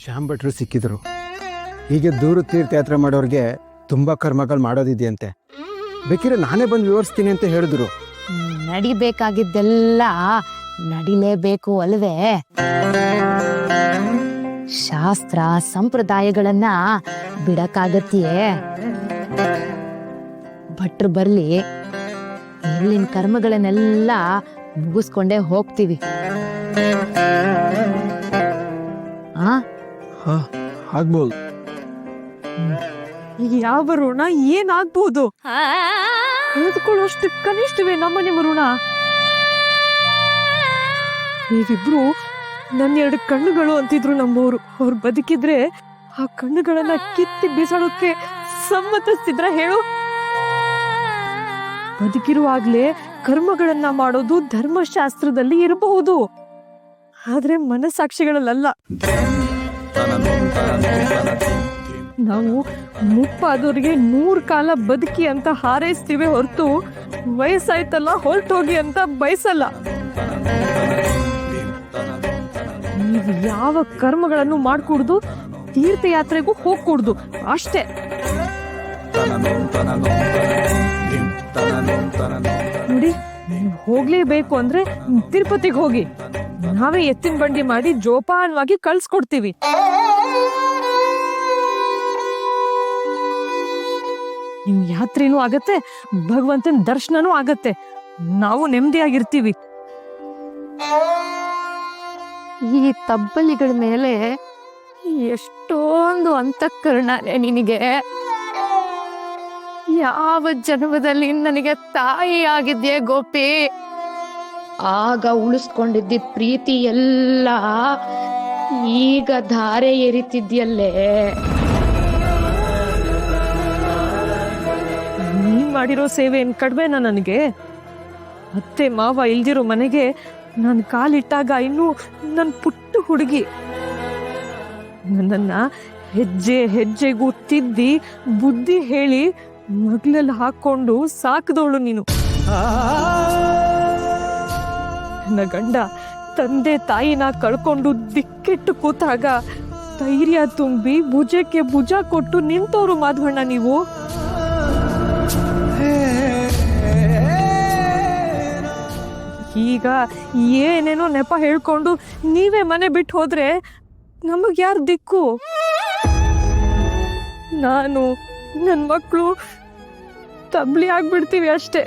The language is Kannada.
ಶ್ಯಾಮ್ ಭಟ್ರು ಸಿಕ್ಕಿದ್ರು. ಹೀಗೆ ದೂರ ತೀರ್ಥಯಾತ್ರೆ ಮಾಡೋರಿಗೆ ತುಂಬ ಕರ್ಮಗಳು ಮಾಡೋದಿದೆಯಂತೆ. ಬೇಕಿದ್ರೆ ನಾನೇ ಬಂದು ವಿವರಿಸ್ತೀನಿ ಅಂತ ಹೇಳಿದ್ರು. ನಡಿಬೇಕಾಗಿದ್ದೆಲ್ಲ ನಡಿಲೇಬೇಕು ಅಲ್ವೇ? ಶಾಸ್ತ್ರ ಸಂಪ್ರದಾಯಗಳನ್ನ ಬಿಡಕ್ಕಾಗತ್ತೆಯೇ? ಭಟ್ರು ಬರ್ಲಿ, ಇಲ್ಲಿನ ಕರ್ಮಗಳನ್ನೆಲ್ಲ ಮುಗಿಸ್ಕೊಂಡೇ ಹೋಗ್ತೀವಿ. ಆಗ್ಬೋದು. ಯಾವ ಋಣ ಏನಾಗ್ಬೋದು? ಕಳೆದುಕೊಳ್ಳೋಷ್ಟು ಕನಿಷ್ಠವೇ ನಮ್ಮನೆ ಋಣ. ನೀವಿಬ್ರು ನನ್ನ 2 ಕಣ್ಣುಗಳು ಅಂತಿದ್ರು ನಮ್ಮವರು. ಅವ್ರು ಬದುಕಿದ್ರೆ ಆ ಕಣ್ಣುಗಳನ್ನ ಕಿತ್ತಿ ಬಿಸಾಡೋಕೆ ಸಮ್ಮತಿಸ್ತಿದ್ರ ಹೇಳು? ಬದುಕಿರುವಾಗ್ಲೇ ಕರ್ಮಗಳನ್ನ ಮಾಡೋದು ಧರ್ಮಶಾಸ್ತ್ರದಲ್ಲಿ ಇರಬಹುದು, ಆದ್ರೆ ಮನಸ್ಸಾಕ್ಷಿಗಳಲ್ಲ. ನಾವು ಮುಪ್ಪಾದವ್ರಿಗೆ 100 ಕಾಲ ಬದುಕಿ ಅಂತ ಹಾರೈಸ್ತೀವಿ ಹೊರತು ವಯಸ್ಸಾಯ್ತಲ್ಲ ಹೊರಟೋಗಿ ಅಂತ ಬಯಸಲ್ಲ. ನೀವು ಯಾವ ಕರ್ಮಗಳನ್ನು ಮಾಡ್ಕೂಡ್ದು, ತೀರ್ಥಯಾತ್ರೆಗೂ ಹೋಗ್ಕೂಡ್ದು ಅಷ್ಟೇ. ನೋಡಿ, ನೀವು ಹೋಗ್ಲೇಬೇಕು ಅಂದ್ರೆ ತಿರುಪತಿಗೆ ಹೋಗಿ, ನಾವೇ ಎತ್ತಿನ ಬಂಡಿ ಮಾಡಿ ಜೋಪಾನವಾಗಿ ಕಳ್ಸ್ಕೊಡ್ತೀವಿ. ನಿಮ್ ಯಾತ್ರೆನೂ ಆಗತ್ತೆ, ಭಗವಂತನ ದರ್ಶನನೂ ಆಗತ್ತೆ, ನಾವು ನೆಮ್ಮದಿಯಾಗಿರ್ತೀವಿ. ಈ ತಬ್ಬಲಿಗಳ ಮೇಲೆ ಎಷ್ಟೊಂದು ಅಂತಃಕರಣನೇ ನಿನಗೆ. ಯಾವ ಜನ್ಮದಲ್ಲಿ ನನಗೆ ತಾಯಿ ಆಗಿದ್ಯೆ ಗೋಪಿ? ಆಗ ಉಳಿಸ್ಕೊಂಡಿದ್ದ ಪ್ರೀತಿ ಎಲ್ಲ ಈಗ ಧಾರೆ ಎರಿತಿದ್ಯಲ್ಲೇ. ನೀನ್ ಮಾಡಿರೋ ಸೇವೆ ಏನ್ ಕಡಿಮೆನಾ ನನಗೆ? ಅತ್ತೆ ಮಾವ ಇಲ್ದಿರೋ ಮನೆಗೆ ನಾನು ಕಾಲಿಟ್ಟಾಗ ಇನ್ನೂ ನನ್ನ ಪುಟ್ಟ ಹುಡುಗಿ. ನನ್ನನ್ನ ಹೆಜ್ಜೆ ಹೆಜ್ಜೆಗೂ ತಿದ್ದಿ ಬುದ್ಧಿ ಹೇಳಿ ಮಗ್ಲಲ್ಲಿ ಹಾಕೊಂಡು ಸಾಕದವಳು ನೀನು. ನನ್ನ ಗಂಡ ತಂದೆ ತಾಯಿನ ಕಳ್ಕೊಂಡು ದಿಕ್ಕೆಟ್ಟು ಕೂತಾಗ ಧೈರ್ಯ ತುಂಬಿ ಭುಜಕ್ಕೆ ಭುಜ ಕೊಟ್ಟು ನಿಂತವ್ರು ಮಾಧವಣ್ಣ ನೀವು. ಈಗ ಏನೇನೋ ನೆಪ ಹೇಳ್ಕೊಂಡು ನೀವೇ ಮನೆ ಬಿಟ್ಟು ಹೋದ್ರೆ ನಮಗ್ ಯಾರು ದಿಕ್ಕು? ನಾನು ನನ್ನ ಮಕ್ಕಳು ತಬ್ಲಿ ಆಗ್ಬಿಡ್ತೀವಿ ಅಷ್ಟೇ.